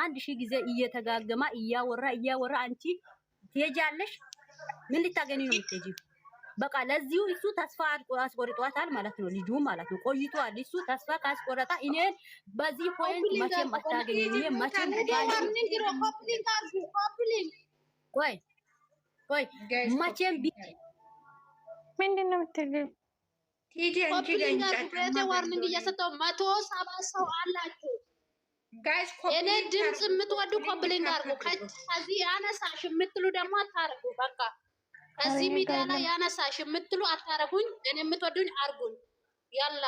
አንድ ሺህ ጊዜ እየተጋገማ እያወራ አንቺ ትሄጃለሽ። ምን ልታገኝ ነው የምትሄጂው? በቃ ለዚሁ እሱ ተስፋ አስቆርጧታል ማለት ነው። ልጁ ማለት ነው ቆይቷል። እሱ ተስፋ ካስቆረጣ እኔን በዚህ ፖይንት መቼም አታገኝም። እኔ መቼም ቆይ መቼም ምንድን ነው የምትለው? ቲጂ አንቺ ገንጫ ዋርኒንግ እየሰጠው 170 ሰው አላችሁ ጋይስ እኔ ድምጽ የምትወዱ ኮምፕሊንግ አድርጉ። ከዚህ ያነሳሽ የምትሉ ደግሞ አታርጉ። በቃ ከዚህ ሚዲያ ላይ ያነሳሽ የምትሉ አታረጉኝ። እኔ የምትወዱኝ አርጉኝ። ያላ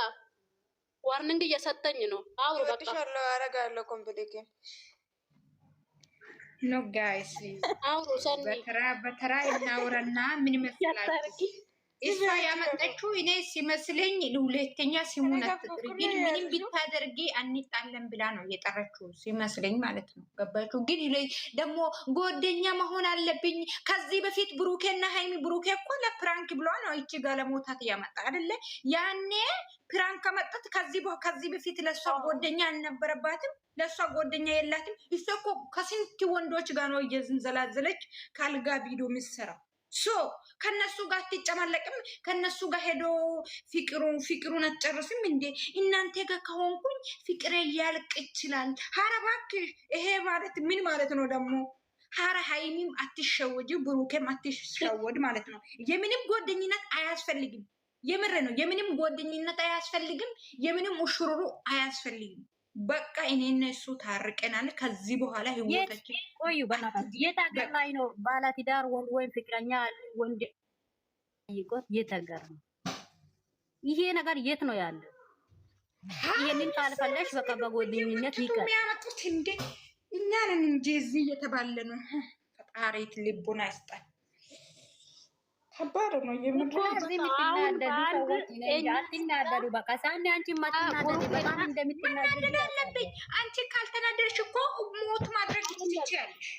ዋርኒንግ እየሰጠኝ ነው። አውሩ በቃ ወጥሻለሁ አረጋለሁ ኮምፕሊኬ ኖ ጋይስ አውሩ ሰኒ በተራ እናውራና ምን መስላችሁ? እሷ ያመጣችው እኔ ሲመስለኝ ሁለተኛ ሲሙን አትጥሪ ግን ምንም ቢታደርጊ አንጣለን ብላ ነው የጠራችው ሲመስለኝ ማለት ነው። ገባችሁ? ግን ደግሞ ጎደኛ መሆን አለብኝ። ከዚህ በፊት ብሩኬና ሃይሚ ብሩኬ እኮ ለፕራንክ ብሎ ነው እቺ ጋለሞታት ያመጣ አይደለ? ያኔ ፕራንክ ከመጣት ከዚህ በፊት ለሷ ጎደኛ አልነበረባትም። ለሷ ጎደኛ የላትም። እሷ እኮ ከስንት ወንዶች ጋር ነው እየዘንዘላዘለች ካልጋ ቪዲዮ የሚሰራው። ከነሱ ጋር አትጨማለቅም? ከነሱ ጋር ሄዶ ፍቅሩን አትጨርስም እንዴ? እናንተ ጋር ከሆንኩኝ ፍቅሬ ያልቅ ይችላል። ሀረ እባክሽ ይሄ ማለት ምን ማለት ነው ደግሞ? ሀረ ሃይሚም አትሸወጂ፣ ብሩኬም አትሸወድ ማለት ነው። የምንም ጎደኝነት አያስፈልግም። የምር ነው። የምንም ጎደኝነት አያስፈልግም። የምንም ውሽሩሩ አያስፈልግም። በቃ እኔና እሱ ታርቀናል። ከዚህ በኋላ ህይወታችን ቆዩ። በእናታችሁ የት ሀገር ላይ ነው ባለትዳር ወንድ ወይም ፍቅረኛ ወንድ ይቆት? የት ሀገር ነው ይሄ ነገር? የት ነው ያለ? ይሄንን ካልፈለሽ በቃ በጎደኝነት ይቀር። የሚያመጡት እንዴ እኛ ነን እንጂ እዚህ እየተባለ ነው። ፈጣሪት ልቡን አይስጣል። ከባድ ነው የምትናደዱ በቃ ሳኒ አንቺ ማትናደዱ በጣም እንደምትናደዱ አለብኝ። አንቺ ካልተናደድሽ እኮ ሞት ማድረግ ትችያለሽ።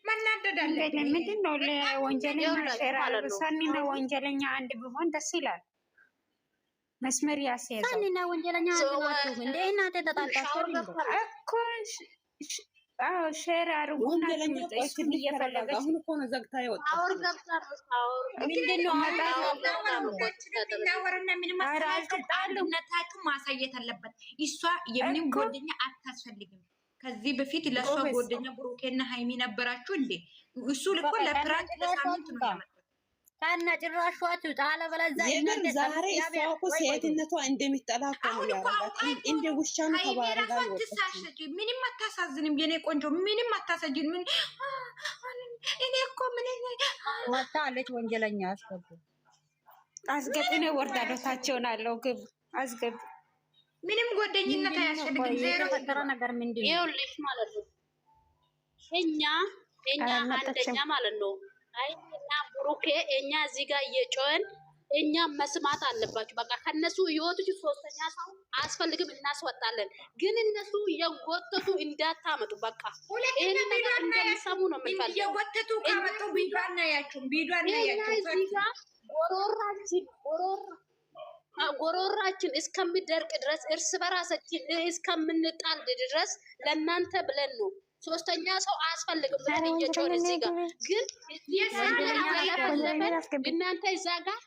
መናደድ አለብኝ። ምንድን ነው ለወንጀለኛ ሸራለ ሳኒና ወንጀለኛ አንድ ቢሆን ደስ ይላል። መስመር ያስያዘው ሳኒና ወንጀለኛ አንድ ናችሁ እንዴ? እናንተ ተጣጣችሁ እኮ ሼር አርጉና እሱን እየፈለገች አሁን እኮ ነው ዘግታ የወጣው። አውር ገብታለች። አውር ምንድነው አወራና ምንም አስተጣሉነታችሁ ማሳየት አለበት። እሷ የምንም ጎደኛ አታስፈልግም። ከዚህ በፊት ለሷ ጎደኛ ብሩኬና ሃይሚ ነበራችሁ እንዴ? እሱ ልኮ ለፕራንክ ለሳምንት ነው ያመጣው። ታና ጭራሿችሁ ጣለ በለዛ የምን ዛሬ እሷ እኮ ሴትነቷ እንደሚጠላ እኮ ነው ያረጋት። እንደ ውሻ ነው ተባረጋ ወጣች። ምንም አታሳዝንም የኔ ቆንጆ፣ ምንም አታሳዝንም። እኔ እኮ ምን ወጣለች ወንጀለኛ አስገቢ ነው ወርዳዶታቸውን አለው ግብ አስገቢ። ምንም ጎደኝነት አያስፈልግም። ዜሮ ተራ ነገር ምንድን ነው ይኸውልሽ ማለት ነው እኛ አንደኛ ማለት ነው አይና ብሩኬ እኛ እዚህ ጋር እየጮህን እኛ መስማት አለባችሁ። በቃ ከነሱ ህይወቶች ሶስተኛ ሰው አያስፈልግም፣ እናስወጣለን። ግን እነሱ የጎተቱ እንዳታመጡ። በቃ ይሄን ነገር እንደሚሰሙ ነው የምፈልገው። የጎተቱ ካመጡ ቢዷን ያያችሁ እዚህ ጋር ጎሮራችን እስከሚደርቅ ድረስ እርስ በራሳችን እስከምንጣል ድረስ ለእናንተ ብለን ነው። ሶስተኛ ሰው አያስፈልግም ብለን እየጮህን እዚህ ጋር ግን እናንተ እዛ ጋር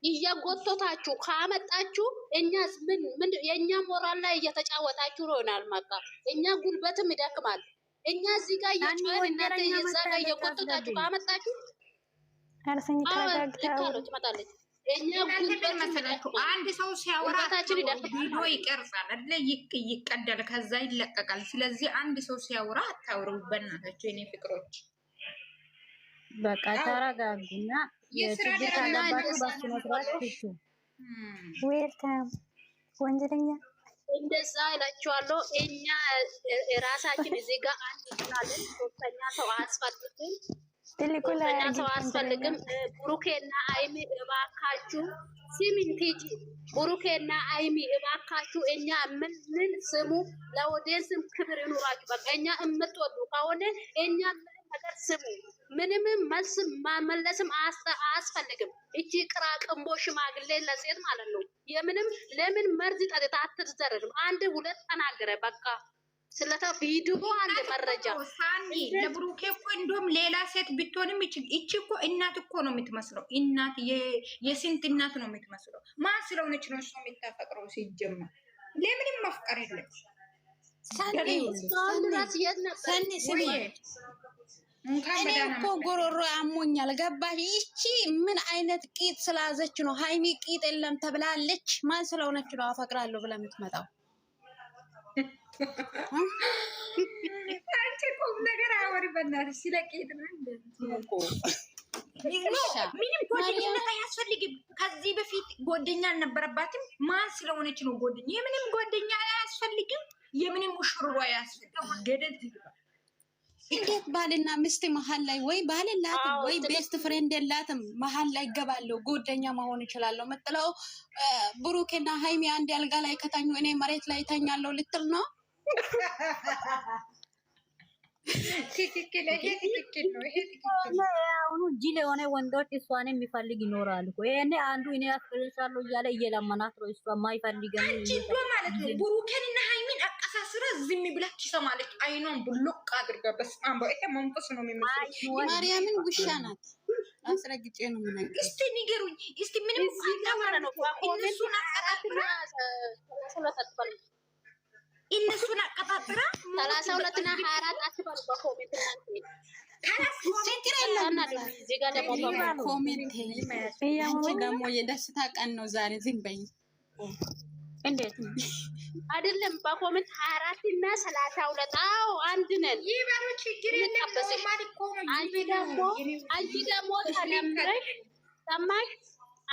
እየጎተታችሁ ካመጣችሁ እኛስ ምን የኛ ሞራል ላይ እየተጫወታችሁ ነው ይሆናል። ማቃ እኛ ጉልበትም ይደክማል። እኛ እዚህ ጋር እየጮህን እናንተ እዛ ጋር እየጎተታችሁ ካመጣችሁ ትመጣለች። እኛ ጉልበት መሰላችሁ። አንድ ሰው ሲያወራ ቪዲዮ ይቀርጻል አይደለ? ይቀዳል፣ ከዛ ይለቀቃል። ስለዚህ አንድ ሰው ሲያወራ አታውሩ በእናታችሁ የኔ ፍቅሮች። በቃ ተረጋጉና የችግር ካለባችሁ ባስኖትራችሁ ዌልካም ወንጀለኛ እንደዛ እላችኋለሁ። እኛ ራሳችን እዚህ ጋር አንድ ይችላለን። ሶስተኛ ሰው አያስፈልግም። ሶስተኛ ሰው አያስፈልግም። ብሩኬና አይሚ እባካችሁ ሲሚንቲጂ ብሩኬና አይሚ እባካችሁ እኛ ምን ስሙ ለወዴንስም ክብር ይኑራችሁ። በቃ እኛ የምትወዱ ከሆነ እኛ ነገር ስሙ። ምንም መልስ ማመለስም አያስፈልግም። እቺ ቅራቅንቦ ሽማግሌ ለሴት ማለት ነው የምንም ለምን መርዝ ጠጥታ አትዘረርም? አንድ ሁለት ተናገረ በቃ ስለታ ቪዲዮ አንድ መረጃ ሳኒ ለብሩኬ እኮ እንደውም ሌላ ሴት ብትሆንም እቺ እኮ እናት እኮ ነው የምትመስለው። እናት የስንት እናት ነው የምትመስለው። ማን ስለሆነች ነው እሷ የምታፈቅረው? ሲጀመር ለምንም መፍቀር የለም። ሰኒ ስሚ እኔ እኮ ጎሮሮ አሞኛል። ገባሽ? ይቺ ምን አይነት ቂጥ ስላዘች ነው? ሃይሚ ቂጥ የለም ተብላለች። ማን ስለሆነች ነው አፈቅራለሁ ብላ የምትመጣው? አንቺ ቁም ነገር አወሪ በእናትሽ። ስለ ቂጥ ነው ምንም ጓደኝነት አያስፈልግም። ከዚህ በፊት ጓደኛ አልነበረባትም። ማን ስለሆነች ነው ጓደኛ? የምንም ጓደኛ አያስፈልግም። የምንም ሙሽሩዋ አያስፈልግም። ገደል እንዴት ባልና ሚስት መሀል ላይ ወይ ባል የላትም ወይ ቤስት ፍሬንድ የላትም መሀል ላይ ገባለሁ ጓደኛ መሆን ይችላለሁ ምጥለው ብሩክና ሃይሚ አንድ አልጋ ላይ ከተኙ እኔ መሬት ላይ ተኛለሁ ልትል ነው? ትክክል። ይሄ ትክክል ነው። ይሄ ትክክል ነው። አሁን ጅል የሆነ ወንዶች እሷን የሚፈልግ ይኖራል እኮ። ይሄኔ አንዱ እኔ አፍቅርሻለሁ እያለ እየለመናት ነው። እሷ ማይፈልገን አንቺ ማለት ነው። ብሩክንና ሃይሚን አቀሳስረ ዝም ብላ ትሰማለች። አይኗን ብሎቅ አድርጋ በስማም በቃ መንፈስ ነው የሚመስለው። ማርያምን ውሻ ናት። አስረግጬ ነው የምነግርሽ። እስቲ ንገሩኝ እስቲ ምንም አታወራ ነው እነሱን አቀጣጥራ እነሱን አቀጣጥራ 32 እና 24 አትባሉ በኮሜንት ችግር የለም። ኮሜንት አንቺ ደግሞ የደስታ ቀን ነው ዛሬ። ዝም በይ። እንዴት አይደለም በኮሜንት 24 እና 32 አዎ አንድ ነን። ይባሩ ችግር የለም። አንቺ ደግሞ ተደምረሽ ሰማሽ?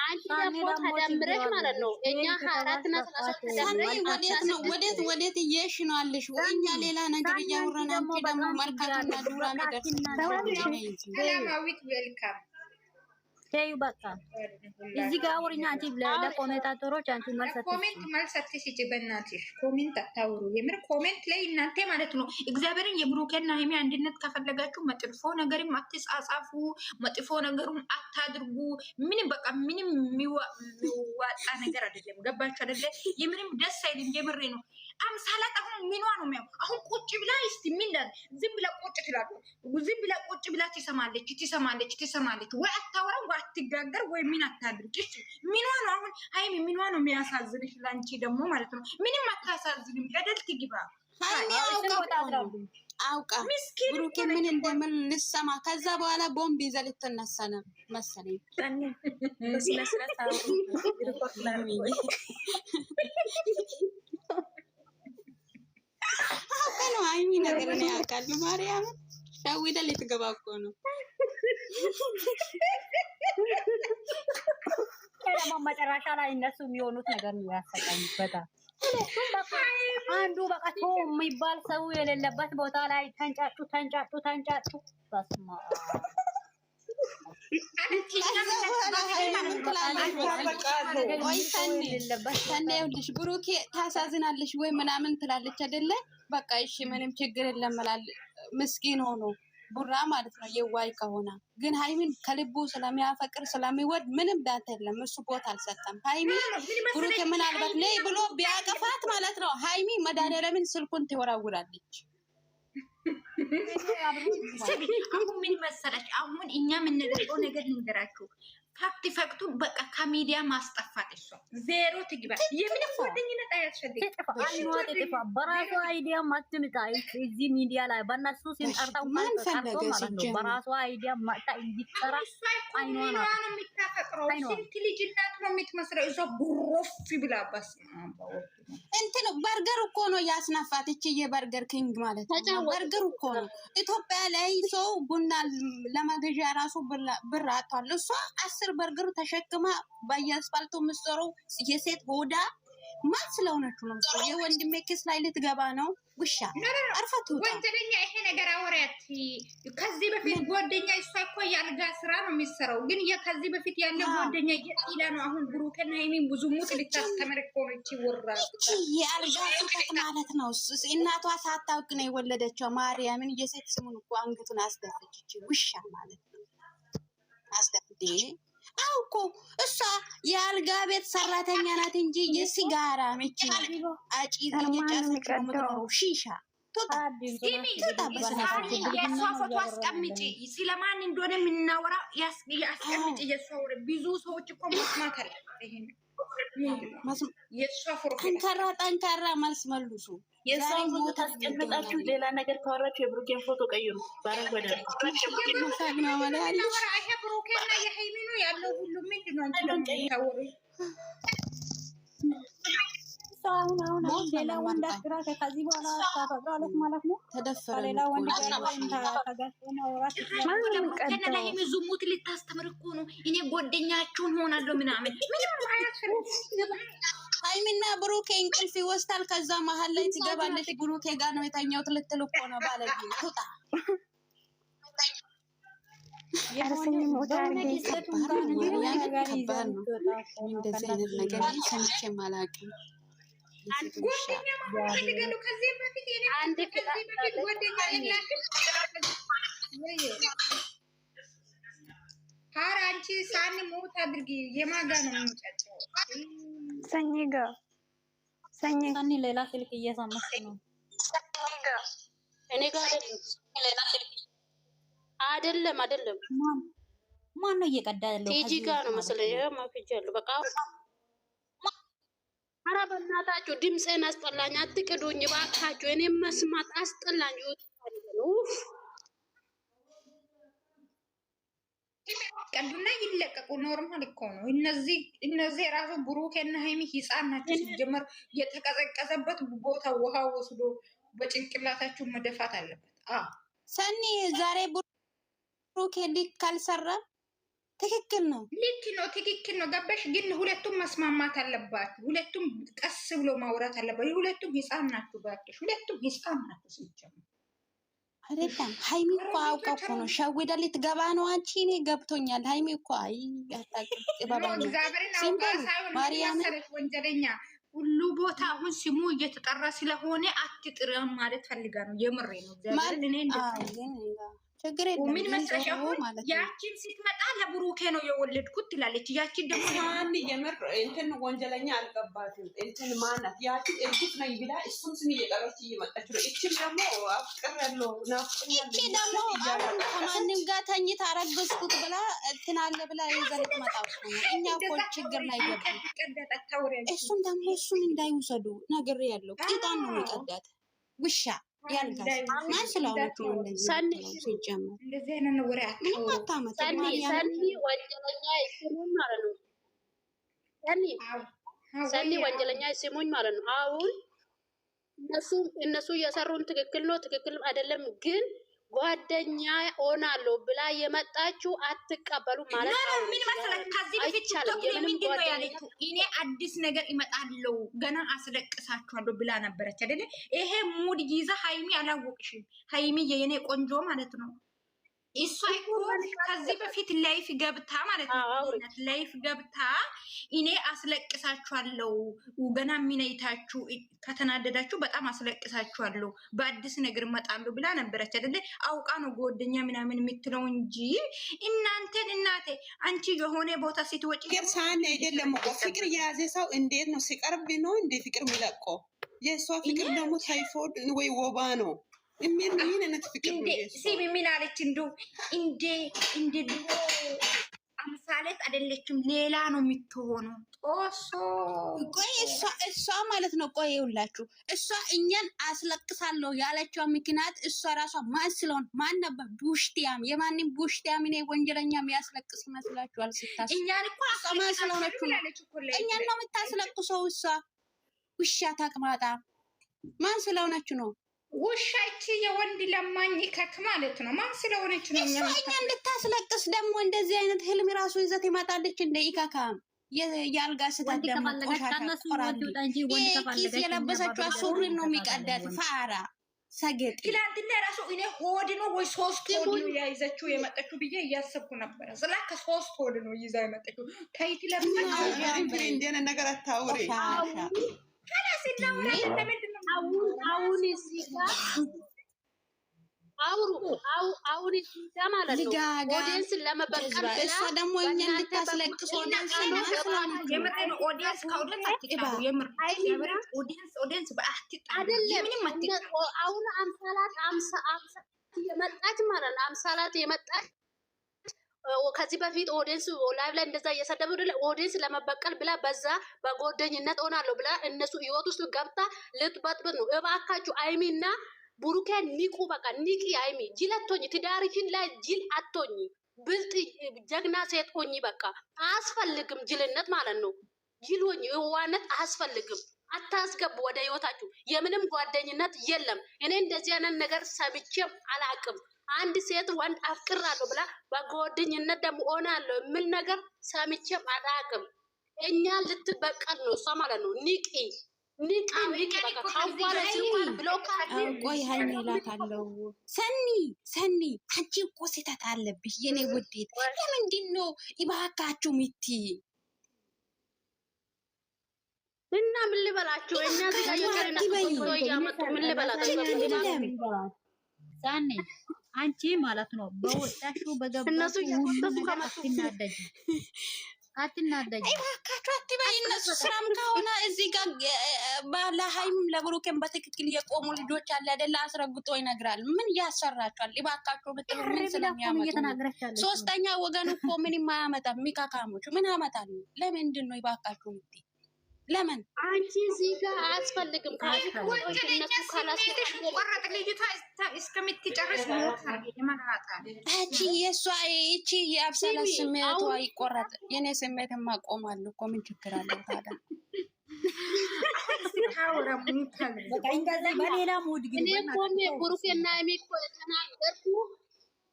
አንቺ ደግሞ ተደምረሽ ማለት ነው እኛ 24 እና 33 ወዴት እየሽ ነው አለሽ? እኛ ሌላ ነገር እያወራን አንቺ ደግሞ መርካቶና ዱራሜ ደርሰሽ ሰላማዊት ዌልካም ተዩ በቃ እዚህ ጋር አውሪና አንቺ ለኮሜንታተሮች አንቺ ኮሜንት መልስ አትስጪ በእናትሽ። ኮሜንት አታውሩ። የምር ኮሜንት ላይ እናንተ ማለት ነው እግዚአብሔርን የብሩክና ሃይሚ አንድነት ከፈለጋችሁ መጥፎ ነገርም አትጻጻፉ፣ መጥፎ ነገሩም አታድርጉ። ምንም በቃ ምንም የሚዋጣ ነገር አይደለም። ገባችሁ አይደለ? የምንም ደስ አይልም። የምሬ ነው። አምሳላት አሁን ምኗ ነው የሚያው? አሁን ቁጭ ብላ እስቲ ምን ዝም ብላ ቁጭ ትላለች። ዝም ብላ ቁጭ ብላ ትሰማለች ወይ አታወራም ወይ አትጋገር ወይ ምን አታድርግ። እሺ ምኗ ነው አሁን ሃይሚ ምኗ ነው የሚያሳዝንሽ? ላንቺ ደግሞ ማለት ነው ምንም አታሳዝንም። ገደል ትግባ። ሃይሚ አውቃ ብሩክ ምን እንደምን ልሰማ ከዛ በኋላ ቦምብ ይዘህ ልትነሳ ነው መሰለኝ። ነው ሃይሚ ነገር ነው ያውቃል። ማርያም ዳዊዳ ልትገባ እኮ ነው። ደግሞ መጨረሻ ላይ እነሱ የሚሆኑት ነገር ነው ያሰቃኝ በጣም። አንዱ በቃ ተው የሚባል ሰው የሌለበት ቦታ ላይ ተንጫጩ። በስመ ሰኔውልሽ ብሩኬ ታሳዝናለሽ ወይ ምናምን ትላለች አይደለ? በቃ እሺ ምንም ችግር የለም እላለሁ። ምስኪን ሆኖ ቡራ ማለት ነው የዋይ ከሆነ ግን ሃይሚን ከልቡ ስለሚያፈቅር ስለሚወድ ምንም ዳታ የለም። እሱ ቦታ አልሰጠም። ሃይሚ ብሩኬ ምናልባት ነይ ብሎ ቢያቀፋት ማለት ነው ሃይሚ መድኃኒዓለምን ስልኩን ትወራውራለች። አሁን ምን መሰለሽ፣ አሁን እኛ የምንደርገው ነገር ልንገራችሁ። ፋክቱ በቃ ከሚዲያ ማስጠፋት እሷ ዜሮ ትግባ። የምንም ጓደኝነት አያስፈልግም። በራሷ አይዲያ ማትምጣ እዚህ ሚዲያ ላይ በእነሱ ሲንጠርታው በራሷ አይዲያ ማጣ እንዲሰራ አይኗ ነው የምታፈቅረው። ስንት ልጅ እናት ነው የምትመስለው። እሷ ጉሮፍ ብላ በስ እንትን በርገር እኮ ነው ያስነፋት። እቺ የበርገር ኪንግ ማለት ነው። በርገር እኮ ነው ኢትዮጵያ ላይ ሰው ቡና ለመገዣ ራሱ ብር አጥቷል። እሷ 10 በርገር ተሸክማ በየአስፋልቱ የምትዞረው የሴት ሆዳ ማን ስለሆነች ነው? የወንድሜ ኪስ ላይ ልትገባ ነው። ውሻ አርፈቱ ወንጀለኛ። ይሄ ነገር አወሪያት። ከዚህ በፊት ጓደኛ እሷ እኮ ያልጋ ስራ ነው የሚሰራው። ግን ከዚህ በፊት ያለ ጓደኛ የኢላ ነው። አሁን ብሩክና ሃይሚን ብዙ ሙት ልታስተምር እኮ ነው። እቺ ወራ የአልጋ ስህተት ማለት ነው። እናቷ ሳታውቅ ነው የወለደችው። ማርያምን የሴት ስሙን እኮ አንገቱን አስደፈች። እቺ ውሻ ማለት ነው። አስደፍዴ አውቆ እሷ የአልጋ ቤት ሰራተኛ ናት እንጂ የሲጋራ መቼ አጪ እየጫሰች ነው የምትኖረው ሺሻ የእሷ ፎቶ አስቀምጪ። ስለማን እንደሆነ የምናወራ አስቀምጪ። የእሷ ወሬ ብዙ ሰዎች እኮ መስማት አለበት። ይሄን የእሷ ፎቶ ጠንካራ መልስ መልሱ። የእሷን ፎቶ ታስቀምጣችሁ ሌላ ነገር ካወራችሁ የብሩኬን ፎቶ ቀይሩ። ባረጎዳ ይሄ ብሩኬና የሃይሚ ነው ያለው ሁሉ ምንድን ነው አንቺ ለምታወሩ? አሁን ሌላ ወንድ አግራ ከዚህ በኋላ ታፈቅራለች ማለት ነው። ተደፈረ ሌላ ወንድ ጋር ወይም ተጋጭተው ማውራት ከነላይም ዝሙት ልታስተምር እኮ ነው። እኔ ጓደኛችሁን ሆናለሁ ምናምን ምንም አያስፈልግም። ሃይሚና ብሩኬ እንቅልፍ ይወስዳል። ከዛ መሀል ላይ ትገባለች። ብሩኬ ጋር ነው የተኛው ትልትል እኮ ነው ባለቤት ትውጣ ከባድ ነው። እንደዚህ አይነት ነገር ሰምቼም አላውቅም። አንቺ ሳኒ ሞት አድርጊ። የማጋ ነው የሚጨጨው ሰኒ ጋር ሰኒ ሌላ ስልክ እየሰማች ነው። እኔ ጋር አይደለም ማን ነው እየቀዳ ያለው? ቲጂ ጋር ነው መሰለኝ። ማፍጃለሁ በቃ ኧረ በእናታችሁ ድምፄን አስጠላኝ። አትቅዱኝ እባካችሁ። እኔም መስማት አስጠላኝ። ቀዱና ይለቀቁ። ኖርማል እኮ ነው። እነዚህ ራሱ ብሩኬና ሃይሚ ህፃን ናቸው። ሲጀመር የተቀዘቀዘበት ቦታ ውሃ ወስዶ በጭንቅላታችሁ መደፋት አለበት። ሰኒ ዛሬ ብሩኬ ልክ ካልሰራ ትክክል ነው። ልክ ነው፣ ትክክል ነው። ገባሽ? ግን ሁለቱም መስማማት አለባችሁ። ሁለቱም ቀስ ብሎ ማውራት አለባችሁ። ሁለቱም ህፃን ናችሁ። ባክሽ ሁለቱም ህፃን ናችሁ። ሲጀመር አይደለም ሃይሚ እኮ አውቃ እኮ ነው ሸውዳ ልትገባ ነው። አንቺ እኔ ገብቶኛል። ሃይሚ እኮ አይ ያታቀቅ ማርያም ወንጀለኛ ሁሉ ቦታ አሁን ስሙ እየተጠራ ስለሆነ አትጥራም ማለት ፈልጋ ነው። የምሬ ነው። እግዚአብሔር እኔ ችግር ምን መስለሽ? ያቺን ስትመጣ ለብሩኬ ነው የወለድኩት ትላለች። ያቺን ደግሞ አንድ የምር እንትን ወንጀለኛ አልገባትም። እንትን ማናት ያቺን እርግጥ ነኝ ብላ እሱም ስም እየጠራች እየመጣች ነው። እቺም ደግሞ አፍቅር ያለው ናፍቆኛል። እቺ ደግሞ አሁን ከማንም ጋር ተኝታ አረገዝኩት ብላ እንትን አለ ብላ ይዘን ትመጣው ነው። እኛ እኮ ችግር ላይ ገባን። እሱም ደግሞ እሱን እንዳይወሰዱ ነገር ያለው ቂጣን ነው የሚቀዳት ውሻ ያልጋስ ማን ስለሆነች ነው እንደዚህ ሲጀመር እንደዚህ አይነት ወሬ አታመጣ። ሰኒ ወንጀለኛ ይስሙኝ ማለት ነው። ሰኒ ወንጀለኛ ይስሙኝ ማለት ነው። አሁን እነሱ እየሰሩን ትክክል ነው ትክክል አይደለም፣ ግን ጓደኛ ሆናለሁ ብላ የመጣችው አትቀበሉ ማለት ነው። ምን መሰለህ? ከዚህ በፊት ቲክቶክ ላይ ምንድን ነው ያለችው? እኔ አዲስ ነገር ይመጣለው ገና አስለቅሳችኋለሁ ብላ ነበረች አይደለ? ይሄ ሙድ ይዛ ሃይሚ አላወቅሽም? ሃይሚ የኔ ቆንጆ ማለት ነው። እሷ እኮ ከዚህ በፊት ላይፍ ገብታ ማለት ነው ላይፍ ገብታ እኔ አስለቅሳችኋለሁ ገና ሚነይታችሁ ከተናደዳችሁ በጣም አስለቅሳችኋለሁ በአዲስ ነገር እመጣለሁ ብላ ነበረች አይደለ? አውቃ ነው ጓደኛ ምናምን የምትለው እንጂ እናንተን እናቴ አንቺ የሆነ ቦታ ስትወጪ ሳን አይደለም እኮ ፍቅር የያዘ ሰው እንዴት ነው ሲቀርብ ነው እንደ ፍቅር የሚለቀው? የእሷ ፍቅር ደግሞ ታይፎይድ ወይ ወባ ነው። ምን አይነት ፍቅር ነው? ሲሚ ምን አለች? እንደ ድሮ አምሳሌት አይደለችም፣ ሌላ ነው የምትሆነው። ጦሶ ቆይ እሷ ማለት ነው። ቆይ ይውላችሁ እሷ እኛን አስለቅሳለሁ ያለችው ምክንያት እሷ ራሷ ማን ስለሆነ ማን ነበር? ቡሽቲያም የማንም ቡሽቲያም እኔ ወንጀለኛ የሚያስለቅስ ይመስላችኋል? ስታስ እኛን እኮ ማን ስለሆነች እኛን ነው የምታስለቅሰው? እሷ ውሻ ታቅማጣ ማን ስለሆነች ነው? ውሻች የወንድ ለማኝ ከክ ማለት ነው። ማን ስለሆነች ነው? እኛ እንድታስለቅስ ደግሞ እንደዚህ አይነት ህልም ራሱ ይዘት ይመጣለች። እንደ ኢካካም የአልጋ ስታት ደግሞ ኪስ የለበሰችው ሱሪ ነው የሚቀዳት ፋራ ሰገጥ። ትላንትና ራሱ እኔ ሆድ ነው ወይ 3 ሆድ ነው ያይዘችው የመጣችው ብዬ እያሰብኩ ነበረ። ስላ ከ3 ሆድ ነው ይዛ የመጣችው። ታይቲ ለምን እንደነ ነገር አታውሪ። አሁን እዚህ ጋር አሁን እዚጋ ማለት ነው ኦዲየንስ ለመበቀል ብላ እሷ ደግሞ እኛን ልታስለቅስ ኦዲየንስ ኦዲየንስ ከኦዲየንስ አትጣሉ። የምር ኦዲየንስ አይደለም። አሁን አምሳ የመጣች ማለት ነው። አምሳላት የመጣች ከዚህ በፊት ኦዲየንስ ላይቭ ላይ እንደዛ እየሰደቡ ኦዲየንስ ለመበቀል ብላ በዛ በጓደኝነት ሆናለሁ ብላ እነሱ ህይወት ውስጥ ገብታ ልትበጥብጥ ነው። እባካችሁ አይሚና ቡሩኬ ንቁ። በቃ ንቂ አይሚ። ጅል አትሆኚ፣ ትዳርሽን ላይ ጅል አትሆኚ። ብልጥ ጀግና ሴት ሆኚ። በቃ አያስፈልግም ጅልነት ማለት ነው። ጅል ሆኚ፣ የዋነት አያስፈልግም። አታስገቡ ወደ ህይወታችሁ። የምንም ጓደኝነት የለም። እኔ እንደዚህ አይነት ነገር ሰምቼም አላቅም። አንድ ሴት ወንድ አፍቅራለሁ ብላ በጓደኝነት ደግሞ ሆናለሁ የሚል ነገር ሰምቼም አላቅም። እኛ ልትበቀል ነው እሷ ማለት ነው። ንቂ ንቂ ንቂ። በቃ ካዋለ ሲሆን ብሎ ቆይ ሀይሚ እላታለሁ። ሰኒ አንቺ እኮ ስህተት አለብሽ የኔ ውዴት። ለምንድን ነው እባካችሁ ሚቲ እና ምን ልበላችሁ? እኛ እያመጡ ምን ልበላችሁ? ሳኒ አንቺ ማለት ነው በወጣሽው በገባችሁ ሁሉ አትናደጂ። እባካችሁ አትበይ። እነሱ ስራም ከሆነ እዚህ ጋር ለሀይም ለብሩኬን በትክክል የቆሙ ልጆች አለ አይደለ? አስረግጦ ይነግራል። ምን ያሰራቸዋል? እባካችሁ ብትሉ ምን ስለሚያመጡ ሶስተኛ ወገን እኮ ምንም አያመጣም። ሚካካሞቹ ምን ያመጣሉ? ለምንድን ነው እባካችሁ ምት ለምን አንቺ እዚህ ጋር አያስፈልግም። ቆረጥ ልጅቷ እስከምትጨርስ እቺ የእሷ እቺ የአብሳላ ስሜቷ ይቆረጥ። የኔ ስሜት ማቆማል እኮ ምን ችግር አለው ታዲያ? በሌላ ሙድ ግን እኔ እኮ ብሩኬና እኔ እኮ የተናገርኩ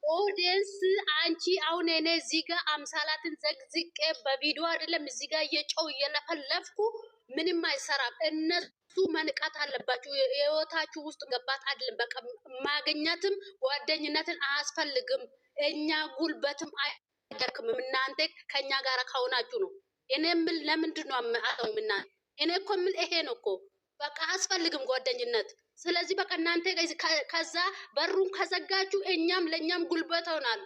ኦዲየንስ አንቺ አሁን እኔ እዚህ ጋር አምሳላትን ዘግዝቄ በቪዲዮ አይደለም እዚህ ጋር እየጮው እየለፈለፍኩ ምንም አይሰራም። እነሱ መንቃት አለባችሁ። የህይወታችሁ ውስጥ ገባት አይደለም። በቃ ማገኛትም ጓደኝነትን አያስፈልግም። እኛ ጉልበትም አይደክምም። እናንተ ከኛ ጋር ከሆናችሁ ነው። እኔ ምን ለምንድን ነው አጣው ምና እኔ እኮ ምን ይሄ ነው እኮ በቃ አያስፈልግም ጓደኝነት። ስለዚህ በቃ እናንተ ከዛ በሩን ከዘጋችሁ እኛም ለኛም ጉልበት ሆናል።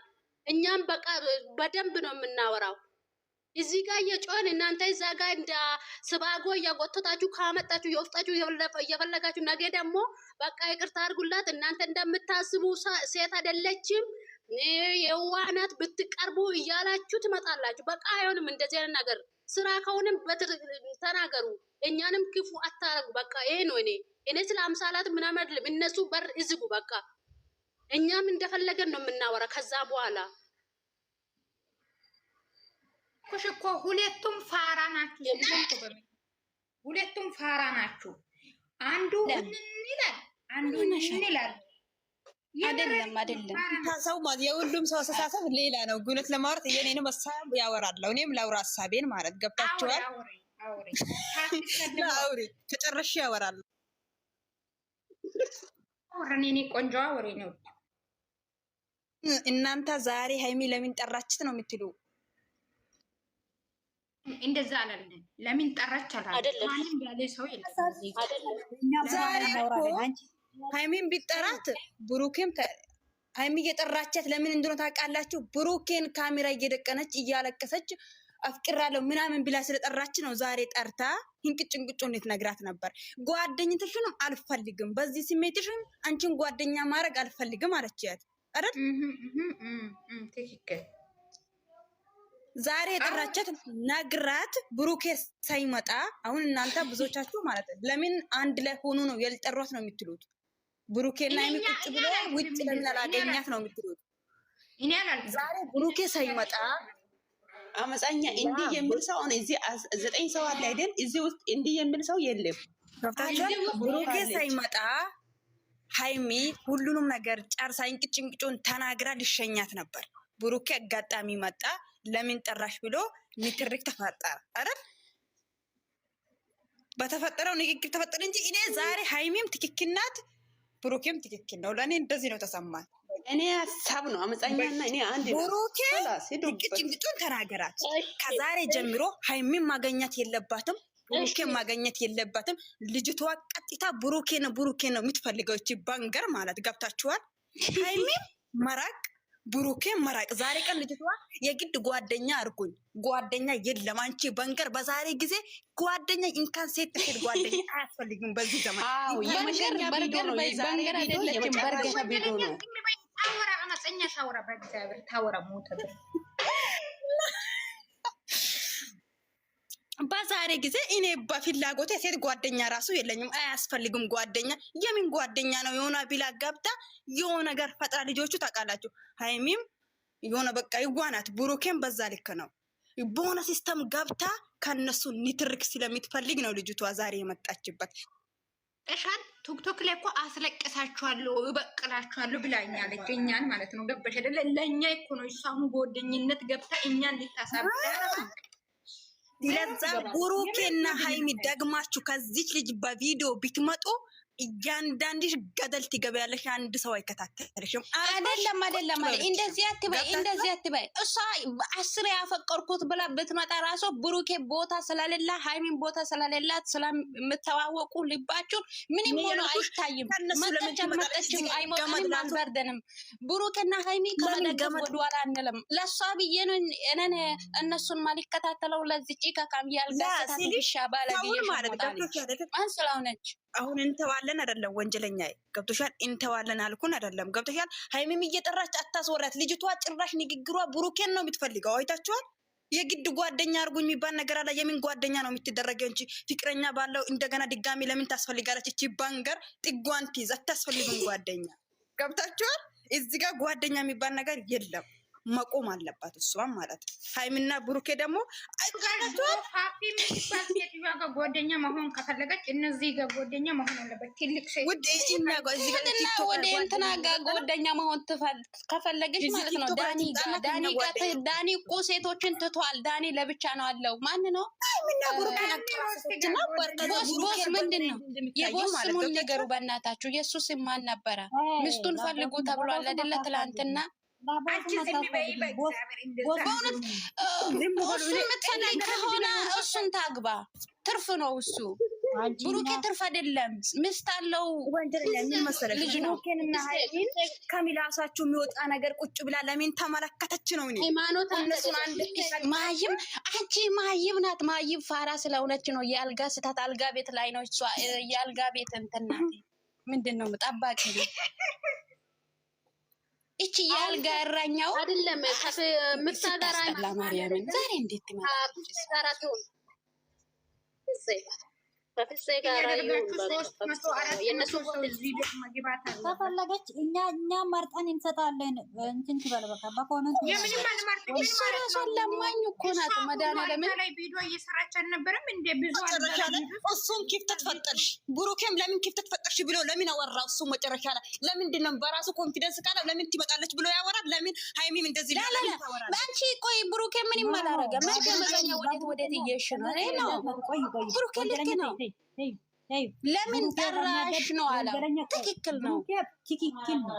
እኛም በቃ በደንብ ነው የምናወራው። እዚህ ጋር እየጮህን እናንተ እዛ ጋር እንደ ስባጎ እያጎተታችሁ ካመጣችሁ የወፍጣችሁ እየፈለጋችሁ ነገ ደግሞ በቃ ይቅርታ አድርጉላት እናንተ እንደምታስቡ ሴት አይደለችም የዋናት ብትቀርቡ እያላችሁ ትመጣላችሁ። በቃ አይሆንም እንደዚህ አይነት ነገር። ስራ ከሆነም ተናገሩ። እኛንም ክፉ አታረጉ። በቃ ይሄ ነው። እኔ ስለ አምሳላት ምናምን አይደለም። እነሱ በር ይዝጉ። በቃ እኛም እንደፈለገን ነው የምናወራ። ከዛ በኋላ እኮ ሁለቱም ፋራ ናችሁ። ሁለቱም ፋራ ናችሁ። አንዱ ይላል፣ አንዱ ይላል። አይደለም ሰው ማለት የሁሉም ሰው አስተሳሰብ ሌላ ነው። ጉነት ለማውራት የኔንም ሀሳብ ያወራለሁ። እኔም ላውራ ሀሳቤን ማለት ገብታችኋል? አውሪ ተጨርሼ ያወራለሁ። እኔ ቆንጆ አውሪ ነው። እናንተ ዛሬ ሀይሚ ለምን ጠራችት ነው የምትሉ? እንደዛ አላለን። ለምን ጠራች አላለን። ማንም ያለ ሰው የለም። ዛሬ ሀይሚን ቢጠራት ብሩኬም ሀይሚ እየጠራቻት ለምን እንደሆነ ታውቃላችሁ? ብሩኬን ካሜራ እየደቀነች እያለቀሰች አፍቅራለሁ ምናምን ብላ ስለጠራች ነው። ዛሬ ጠርታ እንቅጭ እንዴት ነግራት ነበር። ጓደኝነትሽንም አልፈልግም፣ በዚህ ስሜትሽን አንቺን ጓደኛ ማድረግ አልፈልግም አለችያት አይደል? ትክክል። ዛሬ የጠራቻት ነግራት ብሩኬ ሳይመጣ አሁን እናንተ ብዙዎቻችሁ ማለት ለምን አንድ ላይ ሆኑ ነው ያልጠሯት ነው የምትሉት? ብሩኬና ሀይሚ ቁጭ ብሎ ውጭ ለምን አላገኛት ነው የምትሉት? ዛሬ ብሩኬ ሳይመጣ አመፃኛ እንዲህ የሚል ሰው አሁን እዚህ 9 ሰው አለ አይደል? እዚህ ውስጥ እንዲህ የሚል ሰው የለም። ብሩኬ ሳይመጣ ሀይሚ ሁሉንም ነገር ጨርሳ እንቅጭን ተናግራ ልሸኛት ነበር። ብሩኬ አጋጣሚ መጣ። ለምን ጠራሽ ብሎ ንትርክ ተፈጠረ አይደል? በተፈጠረው ንግግር ተፈጠረ እንጂ እኔ ዛሬ ሀይሚም ትክክል ናት፣ ብሩኬም ትክክል ነው። ለእኔ እንደዚህ ነው ተሰማኝ። እኔ ሀሳብ ነው አመፃኛና እኔ አንድ ብሩኬ እንቅጭን ተናገራት። ከዛሬ ጀምሮ ሀይሚም ማገኘት የለባትም፣ ብሩኬም ማገኘት የለባትም። ልጅቷ ቀጥታ ብሩኬ ነው የምትፈልገው። እቺ ባንገር ማለት ገብታችኋል? ሃይሚ መራቅ ብሩኬ መራቅ። ዛሬ ቀን ልጅቷ የግድ ጓደኛ አርጉኝ ጓደኛ የለም። አንቺ በንገር በዛሬ ጊዜ ጓደኛ እንኳን ሴት ተሄድ ጓደኛ አያስፈልግም በዚህ ዘመን። አዎ በርገር በንገር አይደለችም በርገር ቪዲዮ ነው። ታወራ አመፀኛ ታወራ በእግዚአብሔር ታወራ ሞተብ በዛሬ ጊዜ እኔ በፍላጎት የሴት ጓደኛ ራሱ የለኝም። አያስፈልግም ጓደኛ። የምን ጓደኛ ነው? የሆነ ቢላ ገብታ የሆነ ነገር ፈጥራ ልጆቹ ታውቃላችሁ። ሃይሚም የሆነ በቃ ይዋናት፣ ብሩኬም በዛ ልክ ነው። በሆነ ሲስተም ገብታ ከነሱ ንትርክ ስለምትፈልግ ነው ልጅቷ ዛሬ የመጣችበት። እሻን ቲክቶክ ላይ እኮ አስለቅሳችኋለሁ እበቅላችኋለሁ ብላኛለች። እኛን ማለት ነው። ገባሽ አይደለ? ለእኛ እኮ ነው እሷም ጓደኝነት ገብታ እኛን ልታሳብዳ። ለዛ ብሩኬና ሃይሚ ደግማችሁ ከዚች ልጅ በቪዲዮ ብትመጡ እያንዳንድሽ ገደል ትገበያለሽ። አንድ ሰው አይከታተልሽም። አይደለም እንደዚህ አትበይ። እሷ 10 ያፈቀርኩት ብላ ብትመጣ ራሱ ብሩኬ ቦታ ስለሌላ ሃይሚን ቦታ ስለሌላት ስለምተዋወቁ ልባችሁ ምንም ሆኖ አይታይም። መጠችም አይሞቀንም አልበርደንም። ብሩኬና ሃይሚ ከመደገፍ ወደኋላ አንልም። ለእሷ ብዬ ነው እነሱን ማሊከታተለው ለዚች ከካም ያልጋሰታት ይሻባለ ብዬ ማን ስለሆነች አሁን እንተዋለን አይደለም ወንጀለኛ ገብቶሻል። እንተዋለን አልኩን አይደለም ገብቶሻል። ሃይሚም እየጠራች አታስወራት። ልጅቷ ጭራሽ ንግግሯ ብሩኬን ነው የምትፈልገው። አይታችኋል። የግድ ጓደኛ አርጉኝ የሚባል ነገር አለ። የምን ጓደኛ ነው የምትደረገው እንጂ ፍቅረኛ ባለው እንደገና ድጋሚ ለምን ታስፈልጋለች? እቺ ባንገር ጥጓን ትይዝ። አታስፈልግም ጓደኛ። ገብታችኋል። እዚህ ጋር ጓደኛ የሚባል ነገር የለም። መቆም አለባት እሷም ማለት ሃይሚና ብሩኬ ደግሞ ሀፒ የሚባል ሴትዮዋ ጋር ጓደኛ መሆን ከፈለገች እነዚህ ጋር ጓደኛ መሆን አለበት። ትልቅ ሴት ወደ እንትና ጋር ጓደኛ መሆን ከፈለገች ማለት ነው። ዳኒ እኮ ሴቶችን ትቷል። ዳኒ ለብቻ ነው አለው። ማን ነው ቦስ? ምንድን ነው የቦስ ስሙን ንገሩ በእናታችሁ። የሱስ ማን ነበረ? ሚስቱን ፈልጉ ተብሏል አይደለ? ትላንትና እሱ የምትፈልግ ከሆነ እሱን ታግባ። ትርፍ ነው እሱ። ብሩኬ ትርፍ አይደለም። ምስት አለው ልጅ ነው። ከሚላሳችሁ የሚወጣ ነገር ቁጭ ብላ ለምን ተመለከተች ነው? ማይም አንቺ ማይም ናት። ማይም ፋራ ስለሆነች ነው። የአልጋ ስታት አልጋ ቤት ላይ ነው እሷ። የአልጋ ቤት እንትን ናት። ምንድን ነው ጠባቂ ነው። እቺ ያልጋ እረኛው አይደለም ምታጋራ ማርያምን ዛሬ እንዴት ይመጣል? ከፍፄ ጋር ከፈለገች እኛ መርጠን እንሰጣለን። እንትን ትበል በቃ በኮመንት ለማኝ እኮ ናት። መድኃኒዓለም ላይ ቪዲዮ እየሰራች አልነበረም እንደ ብዙ እሱም ክፍተት ፈጠርሽ። ብሩኬም ለምን ክፍተት ፈጠርሽ ብሎ ለምን አወራ? እሱ መጨረሻ ላይ ለምንድን ነው በራሱ ኮንፊደንስ ካለ ለምን ትመጣለች ብሎ ያወራል? ለምን ሃይሚም እንደዚህ ለምን ታወራለች? አንቺ ቆይ ብሩኬ ምን ይማላረጋ? መገመገኛ ወዴት እየሽ ነው? ብሩኬ ልክ ነው። ለምን ጠራሽ ነው አለ። ትክክል ነው። ትክክል ነው።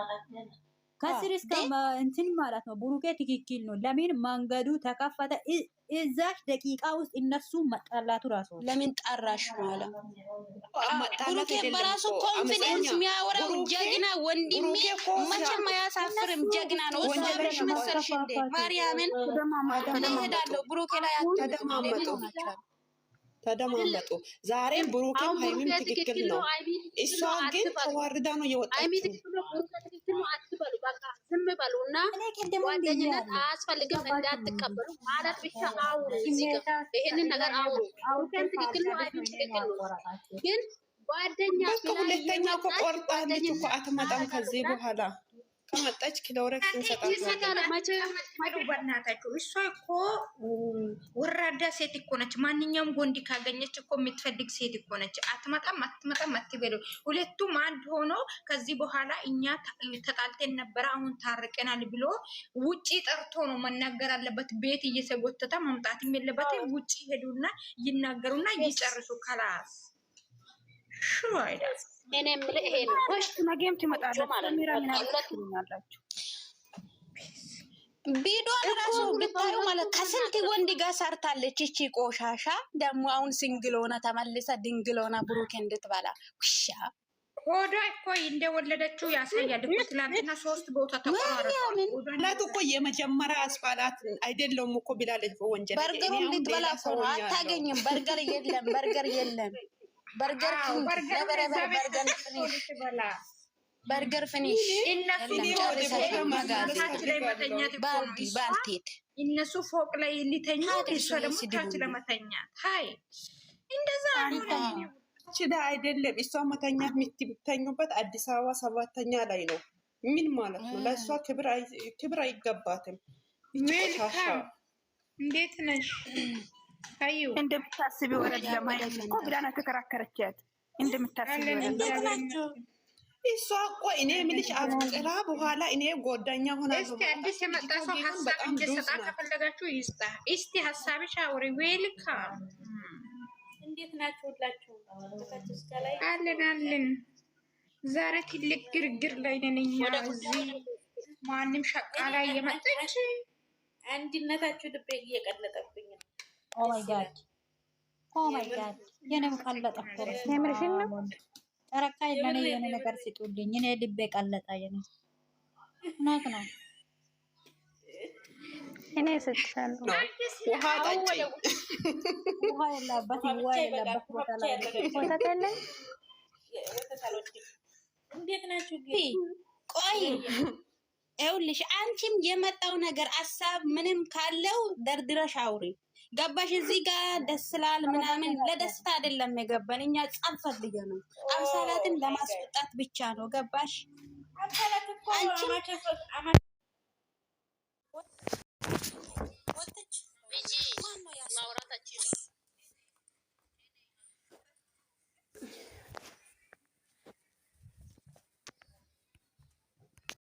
ከስር እስከ እንትን ማለት ነው። ብሩኬ ትክክል ነው። ለምን መንገዱ ተከፈተ? እዛች ደቂቃ ውስጥ እነሱ መጣላቱ ራሱ ለምን ጠራሽ ነው አለ። ብሩኬ በራሱ ኮንፊደንስ የሚያወራው ጀግና ወንድሜ መቼም አያሳፍርም። ጀግና ነው። እሷ ብለሽ መሰልሽ እንዴ? ማርያምን እሄዳለሁ ብሩኬ ላይ ተደማመጡ። ዛሬ ብሩኬም ሃይሚም ትክክል ነው። እሷ ግን ተዋርዳ ነው የወጣችው። አትበሉ በቃ ዝም በሉና ጓደኝነት አያስፈልግም እንዳትቀበሉ ማለት ብቻ አውሩ። ይሄንን ነገር አውሩ። ብሩኬም ትክክል ነው፣ ሃይሚም ትክክል ነው። ግን ጓደኛ ሁለተኛ እኮ ቆርጣለች እኮ አትመጣም ከዚህ በኋላ። ከመጣች ክሎረክስ እንሰጣታለን። በእናታችሁ እሷ እኮ ወራዳ ሴት እኮ ነች። ማንኛውም ወንድ ካገኘች እኮ የምትፈልግ ሴት እኮ ነች። አትመጣም አትበሉ። ሁለቱም አንድ ሆኖ ከዚህ በኋላ እኛ ተጣልተን ነበረ አሁን ታርቀናል ብሎ ውጪ ጠርቶ ነው መናገር አለበት። ቤት እየተጎተተ መምጣትም የለበትም። ውጪ ሄዱና ይናገሩና ይጨርሱ። ከላስ ሹ አይደል? እኔ የምልህ ይሄ ነው። ነገም ትመጣለች ማለት ነው። ቢዶን ራሱ ብታዩ ማለት ከስንት ወንድ ጋር ሰርታለች። እቺ ቆሻሻ ደግሞ አሁን ሲንግል ሆና ተመልሳ ድንግል ሆና ብሩኬ እንድትበላ ውሻ ሆዷ እኮ እንደወለደችው ያሳያል እኮ። ትላንትና 3 ቦታ ተቆራረጠ። እናቱ እኮ የመጀመሪያ አስፋላት አይደለም እኮ ብላለች። በወንጀል በርገሩን ልትበላ እኮ ነው። አታገኝም። በርገር የለም፣ በርገር የለም። በርገር በርገር ፊኒሽ ባልቴት እነሱ ፎቅ ላይ ሊተኙ እሷ ደግሞ ታች ለመተኛት። ሀይ እንደዛ ችዳ አይደለም። እሷ መተኛት የምትተኙበት አዲስ አበባ 7ኛ ላይ ነው። ምን ማለት ነው? ለእሷ ክብር አይገባትም። ዌልካም እንዴት ነሽ? ታዩ እንደምታስቢ ወረድ ለማየት እኮ ብላና ተከራከረቻት። እንደምታስቢ ወረድ እሷ እኮ እኔ የምልሽ አፍቅራ በኋላ እኔ ጎዳኛ ሆና እስቲ አዲስ የመጣ ሰው ሀሳብ እንዲሰጣ ከፈለጋችሁ ይስጣ። እስቲ ሀሳብሽ አውሪ። ዌልካም እንዴት ናችሁ ሁላችሁ? አለን። ዛሬ ትልቅ ግርግር ላይ ነን እኛ እዚህ። ማንም ሸቃላ እየመጣች አንድነታችሁ ልቤ እየቀለጠብኝ ነው። ኦ ማይ ጋድ የኔም ቀለጠ እኮ የምርሽን ነው። ጨረቃ ለኔ የሆነ ነገር ስጡልኝ። እኔ ልቤ ቀለጠ። የኔ እናት ነው። እኔ እሰጥሻለሁ። ውሃ ጠጪ። ውሃ የለበት ቦታ ላይ ወተት የለም። እንዴት ናችሁ? ቆይ ይኸውልሽ፣ አንቺም የመጣው ነገር ሀሳብ ምንም ካለው ደርድረሽ አውሪ። ገባሽ? እዚህ ጋር ደስ ስላል ምናምን ለደስታ አይደለም የገባን። እኛ ጸብ ፈልገን ነው፣ አምሳላትን ለማስወጣት ብቻ ነው። ገባሽ?